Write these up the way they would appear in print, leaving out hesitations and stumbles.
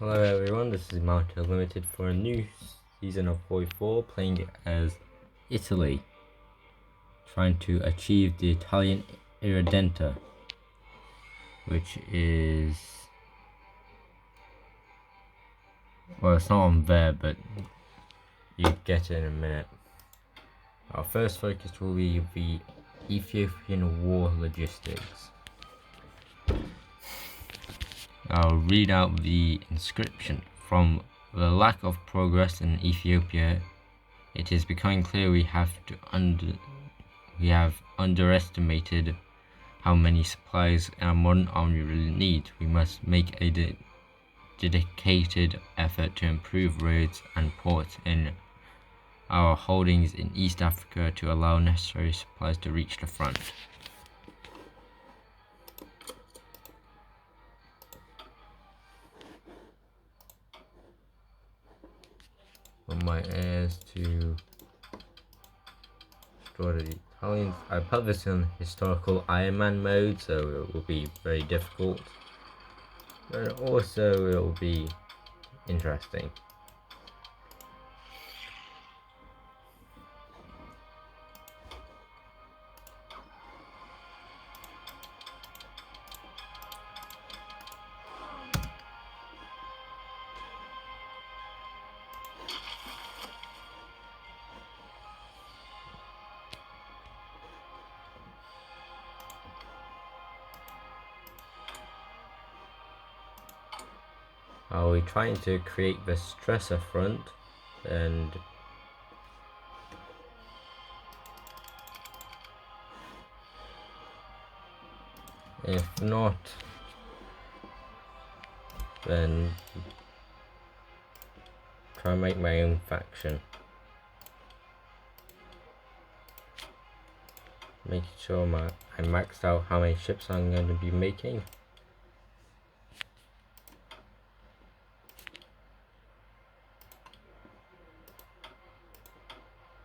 Hello everyone, this is Mount Limited for a new season of hoi4, playing as Italy, trying to achieve the Italian Irredenta, which is, well, it's not on there, but you get it in a minute. Our first focus will be the Ethiopian war logistics. I'll read out the inscription. From the lack of progress in Ethiopia, it is becoming clear we have underestimated how many supplies our modern army will need. We must make a dedicated effort to improve roads and ports in our holdings in East Africa to allow necessary supplies to reach the front. On my heirs to draw the Italians. I put this in historical Iron Man mode, so it will be very difficult, but also it will be interesting. Are we trying to create the Stresa front, and if not, then try and make my own faction, making sure I maxed out how many ships I'm going to be making.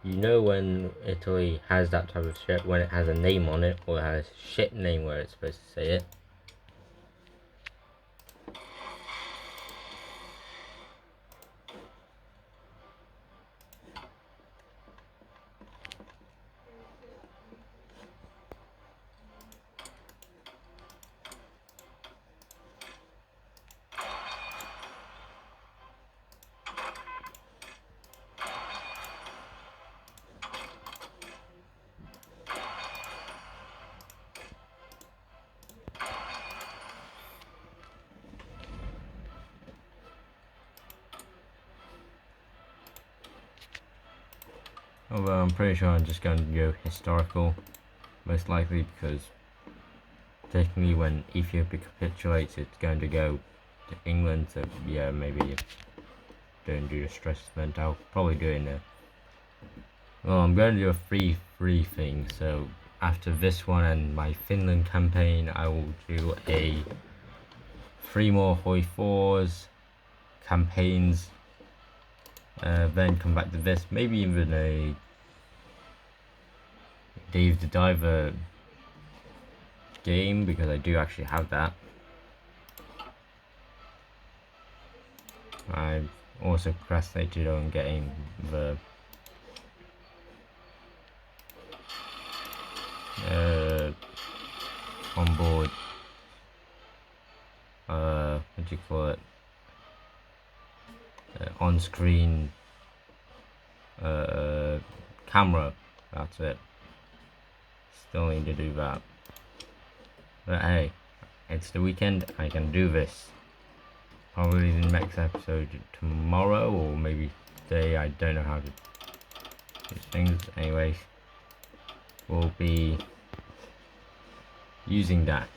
You know when Italy has that type of ship, when it has a name on it, or has a ship name where it's supposed to say it. Although I'm pretty sure I'm just going to go historical, most likely, because technically when Ethiopia capitulates it's going to go to England, so yeah, maybe don't do the stress event. I'll probably do it in a, well, I'm going to do a free thing, so after this one and my Finland campaign I will do a 3 more hoi4s campaigns, then come back to this, maybe even a Dave the Diver game, because I do actually have that. I've also procrastinated on getting the onboard what do you call it, on-screen camera. That's it. Still need to do that, but hey, it's the weekend, I can do this. Probably the next episode tomorrow, or maybe today, I don't know how to do things. Anyways, we'll be using that.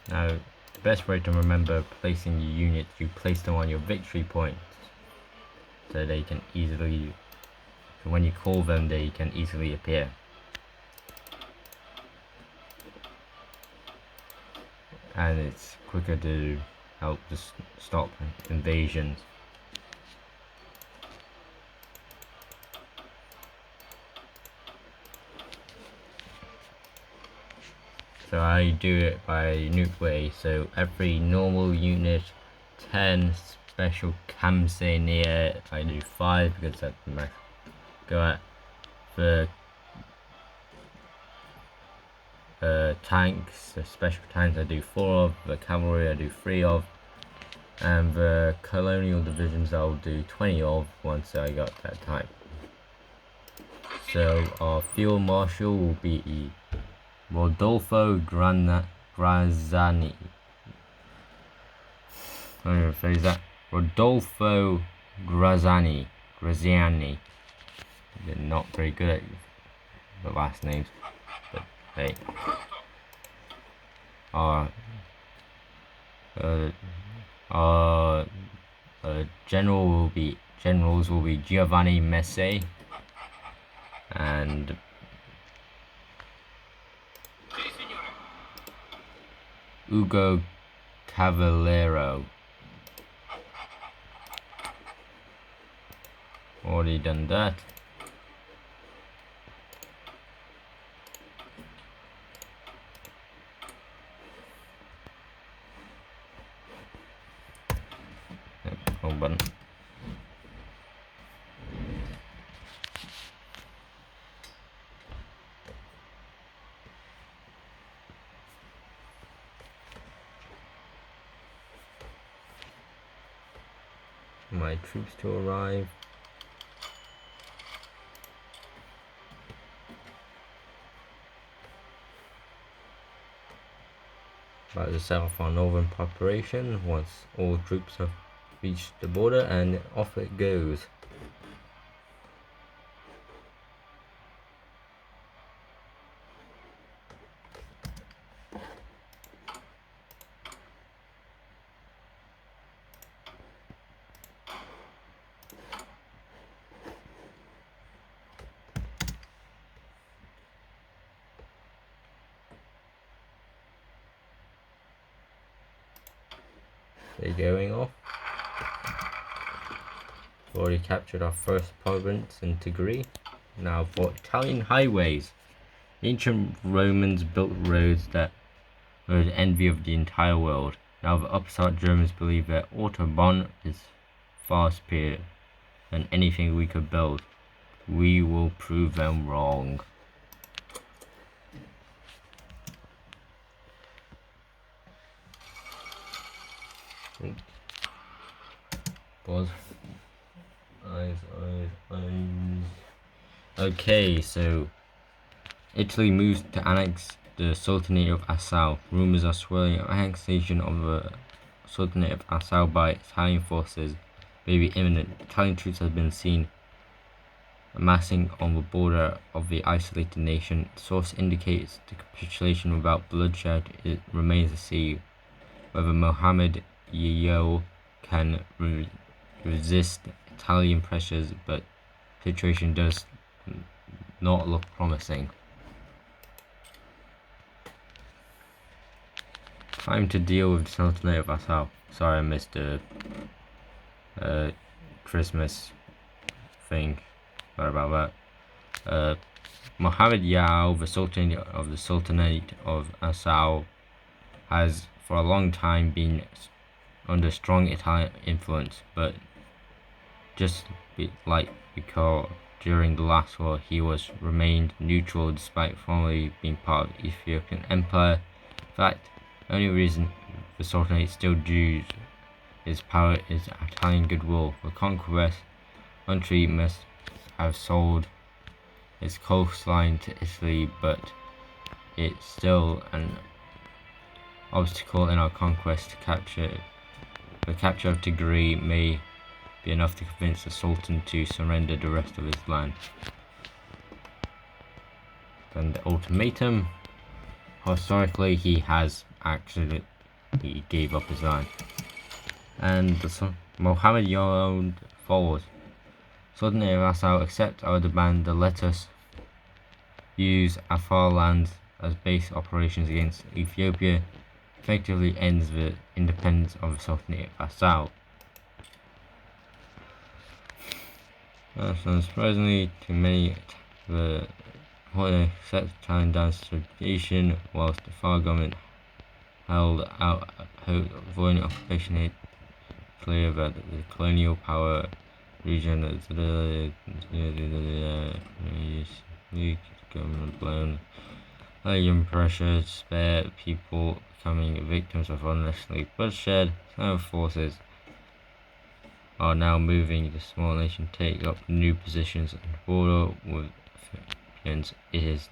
Now, the best way to remember placing your units, you place them on your victory points, so they can easily, when you call them, they can easily appear. And it's quicker to help just stop invasions. So I do it by nuke way. So every normal unit, 10 special Kamse near. I do 5 because that's the max. Go at the tanks, the special tanks I do 4 of, the cavalry I do 3 of, and the colonial divisions I'll do 20 of once I got that type. So our field marshal will be Rodolfo Graziani. I'm going to phrase that. Rodolfo Graziani. They're not very good at the last names, but hey. Our generals will be Giovanni Messi and Ugo Cavallero. Already done that. Wrong button. My troops to arrive. About to set off our northern preparation once all troops have reached the border, and off it goes. They're going off. We've already captured our first province in Tigray. Now for Italian highways. Ancient Romans built roads that were the envy of the entire world. Now the upstart Germans believe that Autobahn is far superior than anything we could build. We will prove them wrong. Pause. Eyes. Okay, so Italy moves to annex the Sultanate of Assau. Rumors are swirling of annexation of the Sultanate of Assau by Italian forces may be imminent. Italian troops have been seen amassing on the border of the isolated nation. The source indicates the capitulation without bloodshed. It remains to see whether Mohammed Yeo can resist Italian pressures, but the situation does not look promising. Time to deal with the Sultanate of Assau. Sorry I missed the Christmas thing. Sorry about that. Mohammed Yao, the Sultan of the Sultanate of Assau, has for a long time been under strong Italian influence, but just because during the last war he remained neutral despite formerly being part of the Ethiopian Empire. In fact, the only reason the Sultanate still dues its power is Italian goodwill. The conquest country must have sold its coastline to Italy, but it's still an obstacle in our conquest to capture. The capture of Tigray may be enough to convince the Sultan to surrender the rest of his land. Then the ultimatum. Historically, he gave up his land. And the Mohammed Yao follows. Sultanate of Assau, accept our demand to let us use Afar lands as base operations against Ethiopia. Effectively ends the independence of the Sultanate of Assau. Unsurprisingly, to many, the set Italian down subjugation, whilst the far government held out hope of avoiding occupation. It clear that the colonial power region is government blown. Alien pressure spare people becoming victims of unnecessary bloodshed. Some forces are now moving the small nation take up new positions on the border with Philippines. It is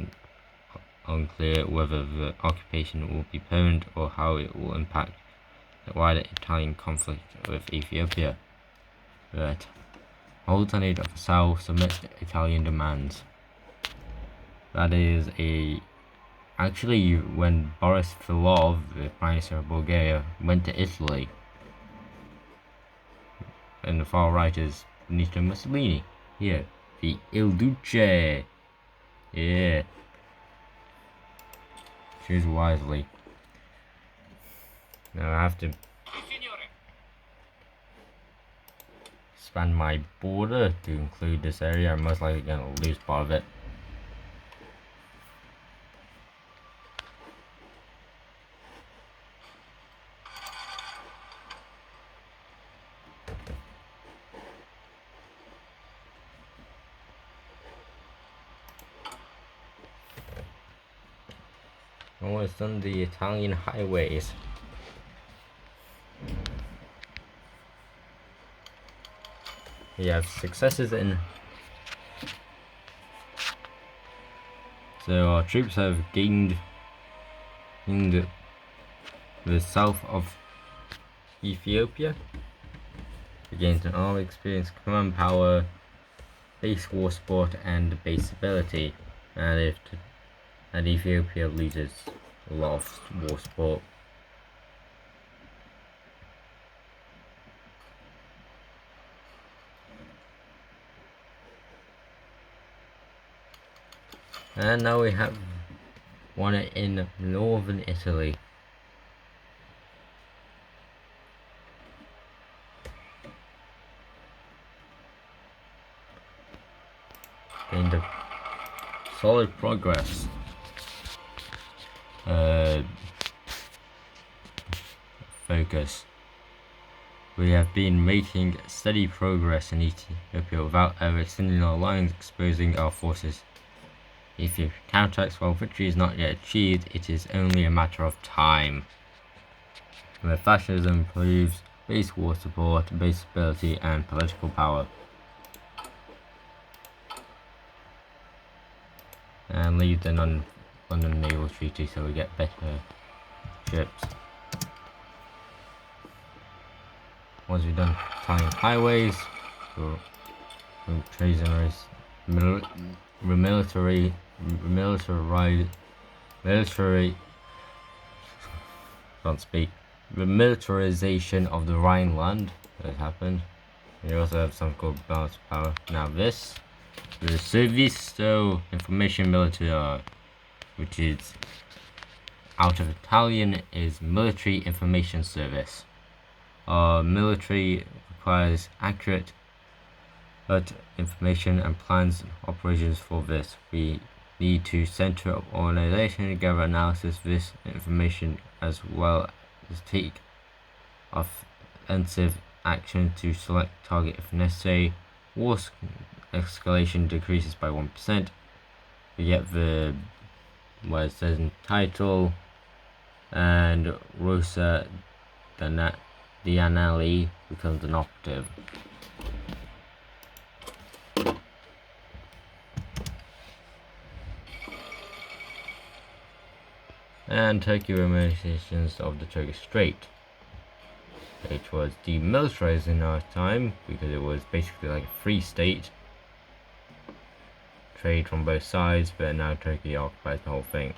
unclear whether the occupation will be permanent or how it will impact the wider Italian conflict with Ethiopia. But alternate of the South submits to Italian demands. That is actually when Boris Filov, the Prime Minister of Bulgaria, went to Italy. And the far right is Benito Mussolini. Here, the Il Duce. Yeah. Choose wisely. Now I have to expand my border to include this area. I'm most likely going to lose part of it. Almost on the Italian highways. We have successes in. So our troops have gained in the south of Ethiopia. We gained an army experience, command power, base war support, and base ability. And Ethiopia loses a lot of war support. And now we have one in northern Italy. Gained a solid progress. Focus. We have been making steady progress in Ethiopia without ever extending our lines, exposing our forces. If you counteract while victory is not yet achieved, it is only a matter of time. Where fascism improves base war support, base stability, and political power. And leave the non-London Naval Treaty so we get better ships. Once we've done Italian highways, military, can't speak. The militarization of the Rhineland has happened. We also have something called balance of power. Now this, the Servizio Information Militare, which is out of Italian, is Military Information Service. Our military requires accurate information and plans and operations for this. We need to center up organization, gather analysis of this information, as well as take offensive action to select target if necessary. War escalation decreases by 1%. We get the what it says in title, and Rosa Dianelli becomes an operative. And Turkey remunifications of the Turkish Strait, which was demilitarized in our time because it was basically like a free state. Trade from both sides, but now Turkey occupies the whole thing.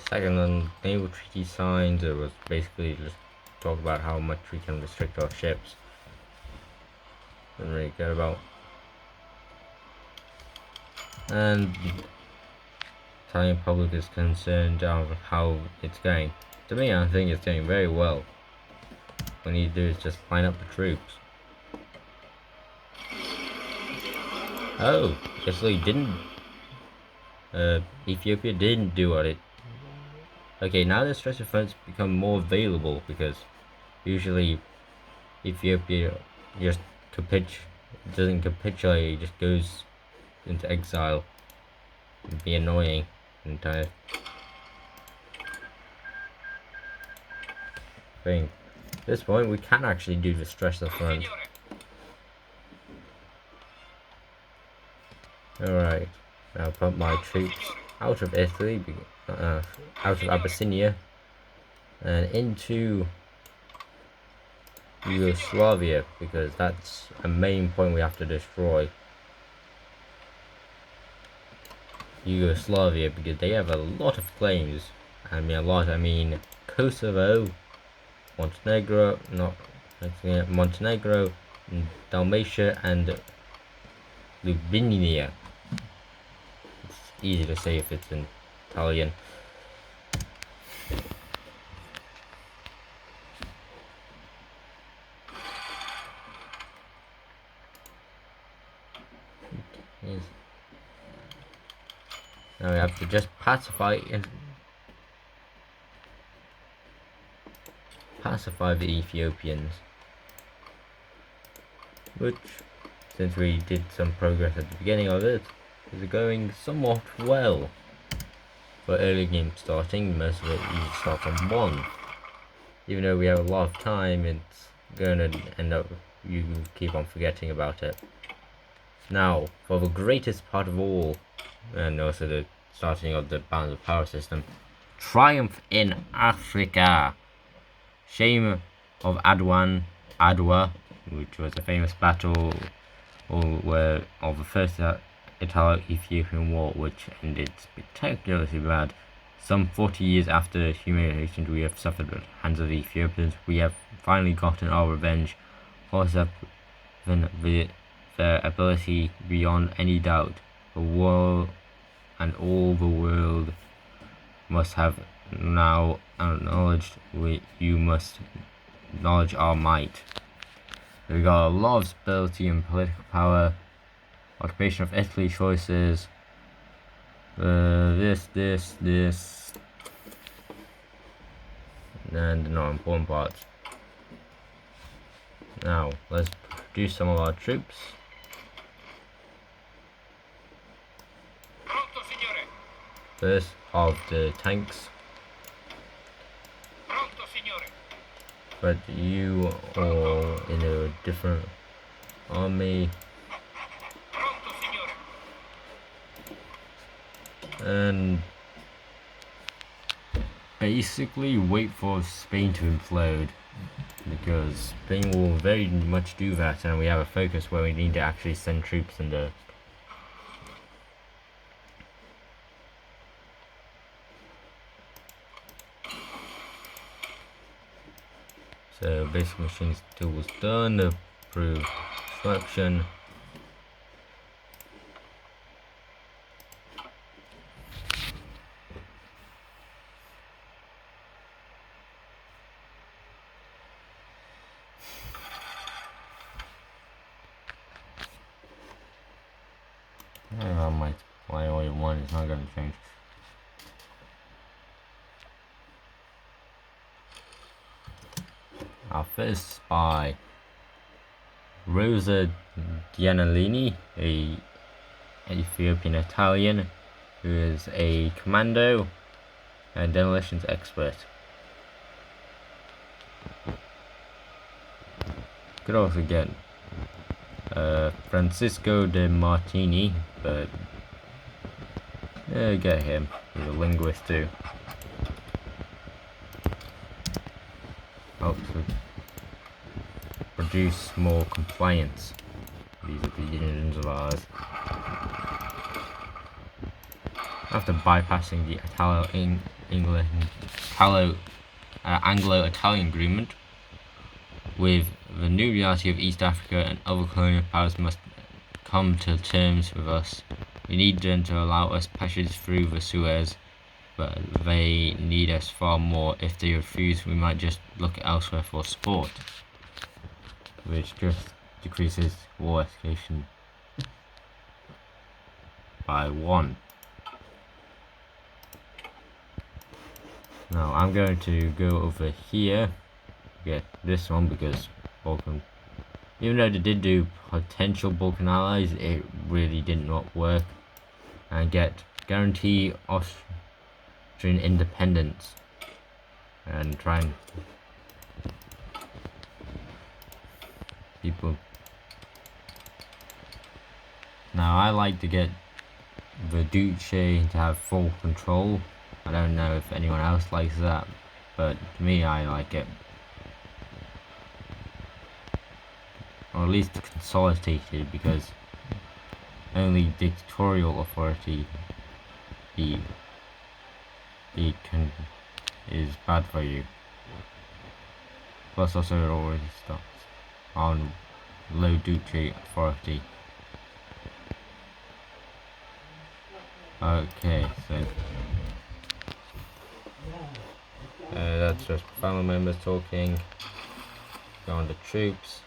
Second, on naval treaty signed, it was basically just talk about how much we can restrict our ships. Didn't really care about. And Italian public is concerned of how it's going. To me, I think it's going very well. What we need to do is just line up the troops. Oh, Italy didn't. Ethiopia didn't do what it. Okay, now the Stresa fronts become more available because usually Ethiopia just doesn't capitulate, it just goes into exile. It'd be annoying. Entire thing. At this point, we can actually do the Stresa front. Alright, now put my troops out of Italy, out of Abyssinia, and into Yugoslavia, because that's a main point we have to destroy. Yugoslavia, because they have a lot of claims. I mean a lot, I mean Kosovo, Montenegro, Montenegro, Dalmatia, and Lubinia. It's easy to say if it's in Italian. Now we have to just pacify the Ethiopians, which, since we did some progress at the beginning of it, is going somewhat well. For early game starting, most of it you start on 1. Even though we have a lot of time, it's going to end up, you keep on forgetting about it. Now, for the greatest part of all, and also the starting of the balance of power system, triumph in Africa. Shame of Adwa, which was a famous battle of the first Italo-Ethiopian War, which ended spectacularly bad. Some 40 years after the humiliation we have suffered at the hands of the Ethiopians, we have finally gotten our revenge, forced up their ability beyond any doubt. The war and all the world must have now acknowledged. You must acknowledge our might. We got a lot of stability and political power. Occupation of Italy choices. This, and the not important parts. Now let's produce some of our troops. First of the tanks. But you are in a different army. And basically wait for Spain to implode, because Spain will very much do that, and we have a focus where we need to actually send troops in there. So basic machines tools done, approved construction. I might play hoi4, it's not going to change. Our first spy, Rosa Giannolini, a Ethiopian Italian who is a commando and demolitions expert. Could also get Francisco de Martini, but get him. He's a linguist too. Helps with produce more compliance. These are the unions of ours. After bypassing the Anglo-Italian agreement. With the new reality of East Africa and other colonial powers must come to terms with us. We need them to allow us passage through the Suez, but they need us far more. If they refuse, we might just look elsewhere for support, which just decreases war escalation by 1. Now I'm going to go over here, get this one, because Balkan, even though they did do potential Balkan allies, it really did not work, and get guarantee Austrian independence, and try and people. Now I like to get the Duce to have full control. I don't know if anyone else likes that, but to me I like it. Or at least consolidated, because only dictatorial authority is bad for you. Plus also it already stops on low duty authority. Okay, so that's just family members talking. Go on the troops.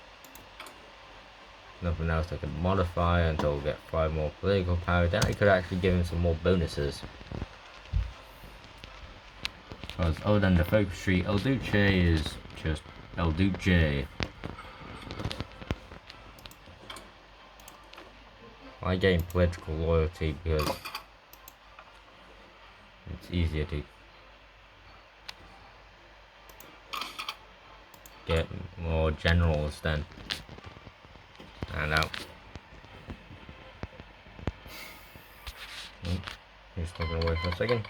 Nothing else I can modify until we get 5 more political power. Then I could actually give him some more bonuses. Because other than the focus tree, El Duce is just El Duce. I gain political loyalty because it's easier to get more generals then. And out. Just looking away for a second.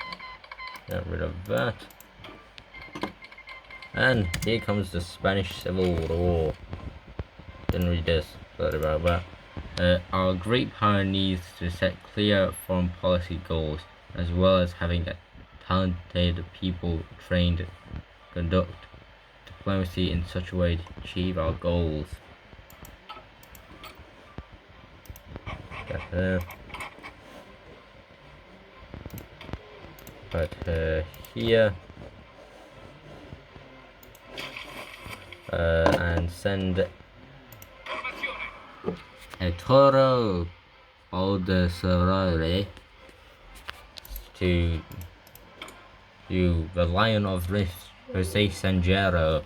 Get rid of that. And here comes the Spanish Civil War. Didn't read this, sorry about that. Our great power needs to set clear foreign policy goals, as well as having talented people trained to conduct diplomacy in such a way to achieve our goals. But here and send a Toro Baldassarre to the Lion of Rift, Jose Sanjero.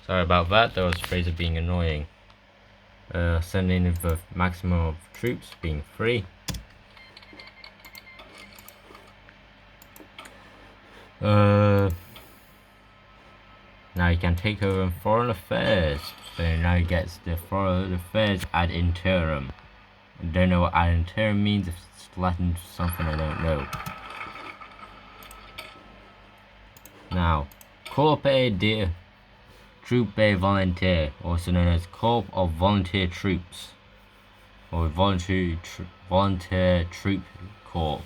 Sorry about that, was Fraser being annoying. Sending the maximum of troops, being 3. Now he can take over foreign affairs. So now he gets the foreign affairs ad interim. I don't know what ad interim means. If it's Latin something, I don't know. Now, Corps de Troupe Volontaire, also known as Corps of Volunteer Troops, or Volunteer Troop Corps.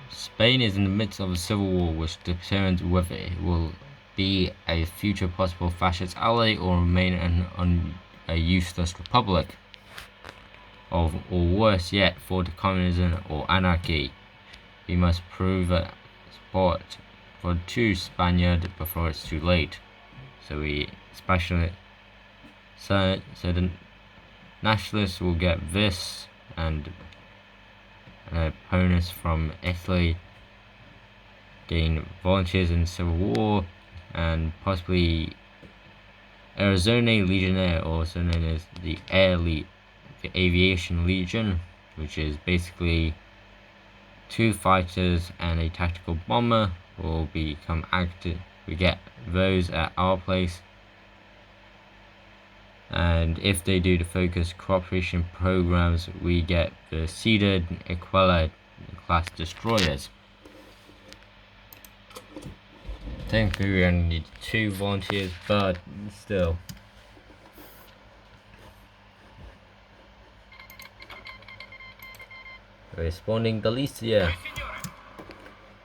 Spain is in the midst of a civil war which determines whether it will be a future possible fascist ally or remain a useless republic, or worse yet, fall to communism or anarchy. We must prove support for the true Spaniard before it's too late. So the nationalists will get this, and opponents from Italy gain volunteers in the Civil War, and possibly Arizona Legionnaire, also known as the Aviation Legion, which is basically 2 fighters and a tactical bomber, will become active. We get those at our place, and if they do the focused cooperation programs, we get the Cedar Aquila class destroyers. Technically we only need 2 volunteers, but still. responding Galicia,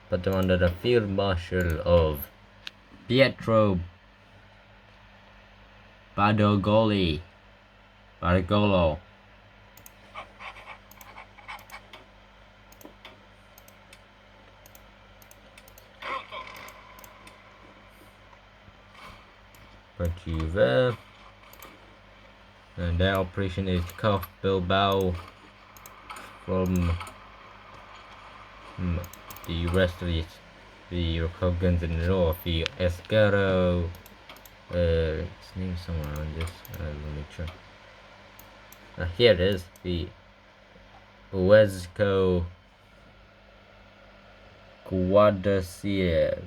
put them under the field marshal of Pietro Badogolo. Put you there. And their operation is cut off Bilbao from the rest of the Republicans in the north. The Esquerro, its name somewhere on this. Let me check. Here it is. The Huesco Guardia,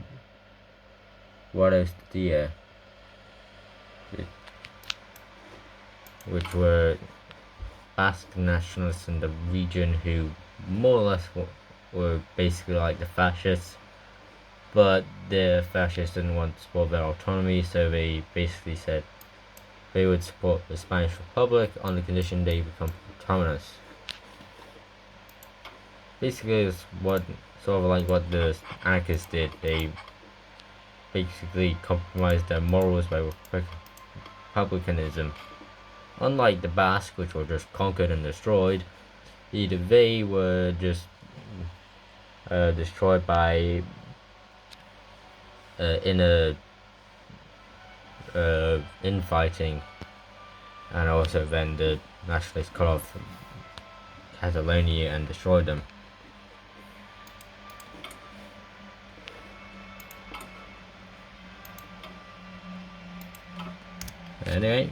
which were Basque nationalists in the region who more or less were basically like the fascists, but the fascists didn't want to support their autonomy, so they basically said they would support the Spanish Republic on the condition they become autonomous. Basically, it's what sort of like what the anarchists did. They basically compromised their morals by republicanism. Unlike the Basque, which were just conquered and destroyed, they were just destroyed by inner infighting, and also then the nationalists cut off Catalonia and destroyed them. Anyway.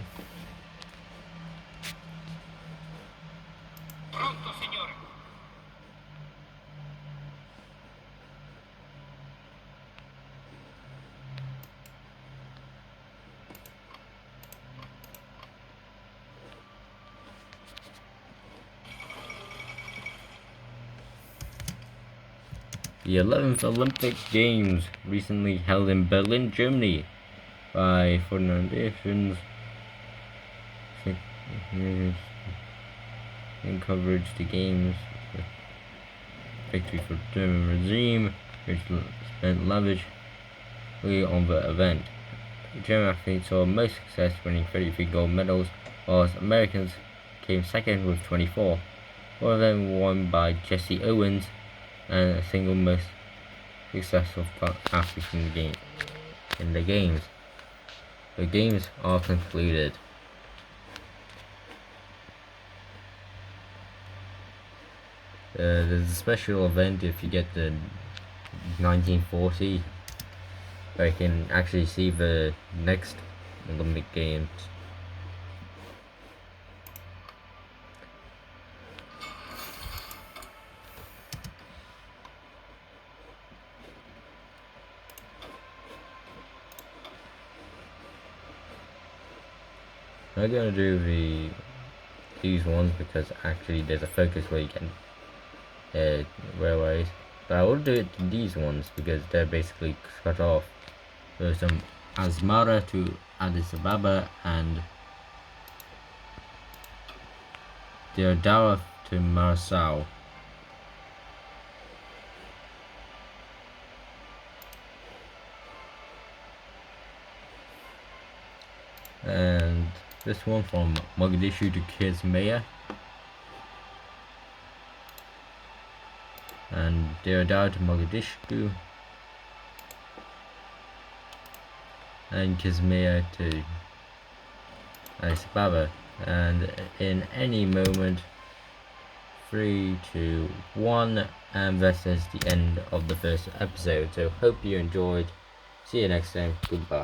The 11th Olympic Games recently held in Berlin, Germany by foreign nations. In coverage the games, victory for the German regime, which spent lavishly on the event. The German athletes saw most success, winning 33 gold medals, whilst Americans came second with 24. One of them were won by Jesse Owens, and a single most successful athlete in the games. The games are concluded. There's a special event if you get the 1940, where you can actually see the next Olympic Games. I'm gonna do these ones because actually there's a focus where you can railways, but I will do it to these ones because they're basically cut off. There's some Asmara to Addis Ababa and Deodara to Marseille. And this one from Mogadishu to Kismaya, and Deodara to Mogadishu, and Kismaya to Addis Ababa. And in any moment, 3, 2, 1, and that is the end of the first episode. So hope you enjoyed. See you next time. Goodbye.